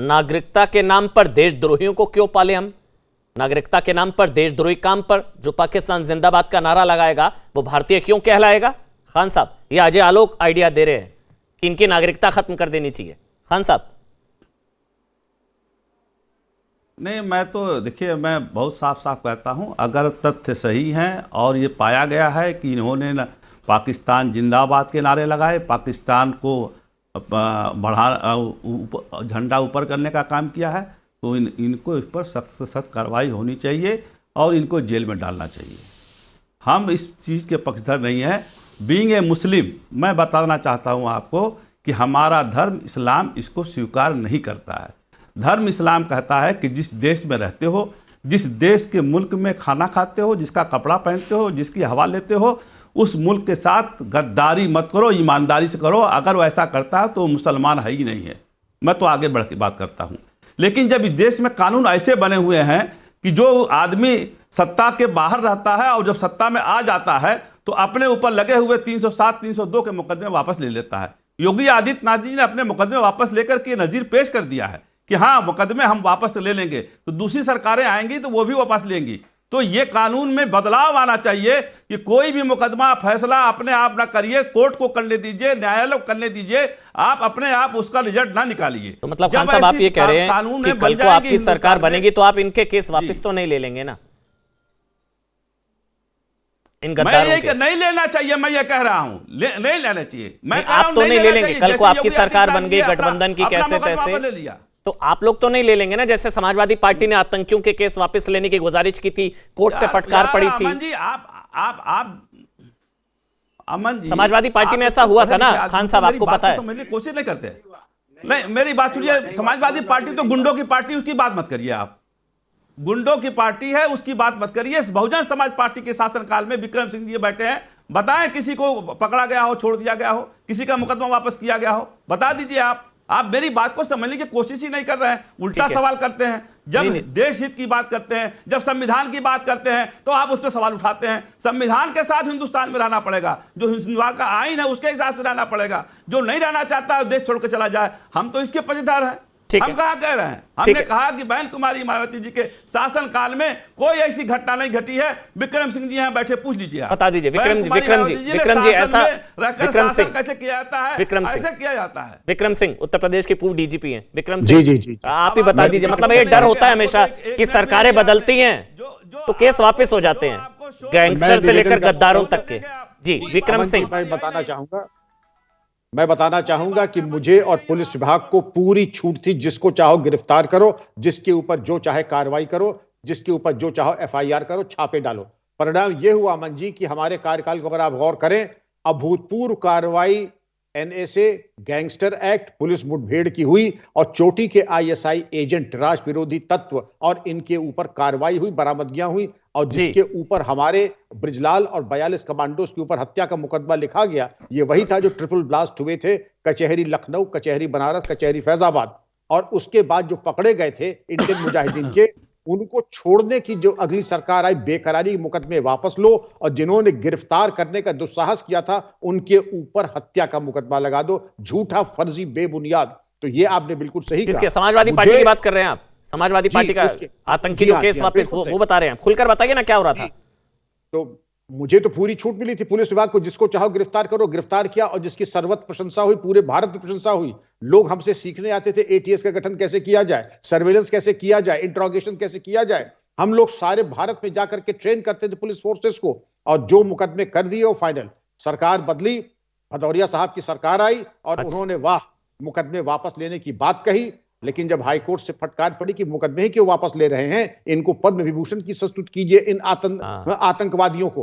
नागरिकता के नाम पर देशद्रोहियों को क्यों पाले हम? नागरिकता के नाम पर देशद्रोही काम पर जो पाकिस्तान जिंदाबाद का नारा लगाएगा वो भारतीय क्यों कहलाएगा? खान साहब, ये अजय आलोक आइडिया दे रहे हैं कि इनकी नागरिकता खत्म कर देनी चाहिए। खान साहब। नहीं, मैं तो देखिए, मैं बहुत साफ साफ कहता हूं, अगर तथ्य सही हैं और ये पाया गया है कि इन्होंने पाकिस्तान जिंदाबाद के नारे लगाए, पाकिस्तान को झंडा ऊपर करने का काम किया है, तो इनको इस पर सख्त से सख्त कार्रवाई होनी चाहिए और इनको जेल में डालना चाहिए। हम इस चीज़ के पक्षधर नहीं हैं। बीइंग ए मुस्लिम, मैं बताना चाहता हूं आपको कि हमारा धर्म इस्लाम इसको स्वीकार नहीं करता है। धर्म इस्लाम कहता है कि जिस देश में रहते हो, जिस देश के मुल्क में खाना खाते हो, जिसका कपड़ा पहनते हो, जिसकी हवा लेते हो, उस मुल्क के साथ गद्दारी मत करो, ईमानदारी से करो। अगर वो ऐसा करता है तो मुसलमान है ही नहीं है। मैं तो आगे बढ़ के बात करता हूँ। लेकिन जब इस देश में कानून ऐसे बने हुए हैं कि जो आदमी सत्ता के बाहर रहता है और जब सत्ता में आ जाता है तो अपने ऊपर लगे हुए 307, 302 के मुकदमे वापस ले लेता है। योगी आदित्यनाथ जी ने अपने मुकदमे वापस लेकर के नजीर पेश कर दिया है कि हाँ, मुकदमे हम वापस ले लेंगे, तो दूसरी सरकारें आएंगी तो वो भी वापस लेंगी। तो ये कानून में बदलाव आना चाहिए कि कोई भी मुकदमा फैसला अपने आप ना करिए, कोर्ट को करने दीजिए, न्यायालय को करने दीजिए, आप अपने आप उसका रिजल्ट ना निकालिए। तो मतलब खान साहब, आप ये कह रहे हैं कि कल को आपकी सरकार बनेगी तो आप इनके केस वापस तो नहीं ले लेंगे ना? इन गद्दारों के नहीं लेना चाहिए, मैं ये कह रहा हूं, नहीं लेना चाहिए। मैं आप तो नहीं ले लेंगे? कल को आपकी सरकार बन गई गठबंधन की, कैसे तैसे, तो आप लोग तो नहीं ले लेंगे ना? जैसे समाजवादी पार्टी ने आतंकियों के केस वापस लेने की गुजारिश की थी, कोर्ट से फटकार पड़ी थी। अमन जी, अमन जी, समाजवादी पार्टी में ऐसा हुआ था ना खान साहब, आपको पता है। समझने की कोशिश नहीं करते। नहीं, मेरी बात सुनिए। समाजवादी पार्टी तो गुंडों की पार्टी, उसकी बात मत करिए आप। गुंडों की पार्टी है, उसकी बात मत करिए। बहुजन समाज पार्टी के शासनकाल में विक्रम सिंह जी बैठे हैं, बताएं किसी को पकड़ा गया हो, छोड़ दिया गया हो, किसी का मुकदमा वापस किया गया हो, बता दीजिए। आप मेरी बात को समझने की कोशिश ही नहीं कर रहे हैं, उल्टा सवाल करते हैं। जब देश हित की बात करते हैं, जब संविधान की बात करते हैं, तो आप उस पर सवाल उठाते हैं। संविधान के साथ हिंदुस्तान में रहना पड़ेगा, जो हिंदुस्तान का आईन है उसके हिसाब से रहना पड़ेगा। जो नहीं रहना चाहता है देश छोड़कर चला जाए, हम तो इसके पक्षधर हैं। हम कहा कह रहे हैं, हमने कहा कि बहन कुमारी मायावती जी के शासन काल में कोई ऐसी घटना नहीं घटी है। विक्रम सिंह जी यहाँ बैठे, पूछ लीजिए, बता दीजिए। विक्रम जी ऐसा कैसे किया जाता है? ऐसे किया जाता है। विक्रम सिंह उत्तर प्रदेश के पूर्व डीजीपी हैं। विक्रम सिंह जी, आप ही बता दीजिए। मतलब ये डर होता है हमेशा कि सरकारें बदलती हैं तो केस वापस हो जाते हैं, गैंगस्टर से लेकर गद्दारों तक के। जी विक्रम सिंह, मैं बताना चाहूंगा कि मुझे और पुलिस विभाग को पूरी छूट थी। जिसको चाहो गिरफ्तार करो, जिसके ऊपर जो चाहे कार्रवाई करो, जिसके ऊपर जो चाहो एफआईआर करो, छापे डालो। परिणाम यह हुआ अमन जी कि हमारे कार्यकाल के ऊपर आप गौर करें, अभूतपूर्व कार्रवाई एनएसए, गैंगस्टर एक्ट, पुलिस मुठभेड़ की हुई और चोटी के आईएसआई एजेंट, राष्ट्र विरोधी तत्व और इनके ऊपर कार्रवाई हुई, बरामदगियां हुई और जिसके ऊपर हमारे ब्रिजलाल और 42 कमांडोज के ऊपर हत्या का मुकदमा लिखा गया। ये वही था जो ट्रिपल ब्लास्ट हुए थे, कचहरी लखनऊ, कचहरी बनारस, कचहरी फैजाबाद। और उसके बाद जो पकड़े गए थे इंडियन मुजाहिदीन के, उनको छोड़ने की जो अगली सरकार आई, बेकरारी मुकदमे वापस लो, और जिन्होंने गिरफ्तार करने का दुस्साहस किया था उनके ऊपर हत्या का मुकदमा लगा दो, झूठा, फर्जी, बेबुनियाद। तो ये आपने बिल्कुल सही कहा। समाजवादी पार्टी की बात कर रहे हैं आप? समाजवादी पार्टी का आतंकी जो केस वापस, वो बता रहे हैं। खुलकर बताइए ना क्या हो रहा था। तो मुझे तो पूरी छूट मिली थी पुलिस विभाग को, जिसको चाहो गिरफ्तार करो, गिरफ्तार किया और जिसकी सर्वत्र प्रशंसा हुई, पूरे भारत में प्रशंसा हुई। लोग हमसे सीखने आते थे एटीएस का गठन कैसे किया जाए, सर्वेलेंस कैसे किया जाए, इंट्रोगेशन कैसे किया जाए। हम लोग सारे भारत में जाकर के ट्रेन करते थे पुलिस फोर्सेस को, और जो मुकदमे कर दिए वो फाइनल। सरकार बदली, भदौरिया साहब की सरकार आई और उन्होंने वाह मुकदमे वापस लेने की बात कही। लेकिन जब हाईकोर्ट से फटकार पड़ी कि मुकदमे ही क्यों वापस ले रहे हैं, इनको पद्म विभूषण की संस्तुत कीजिए इन आतंकवादियों को,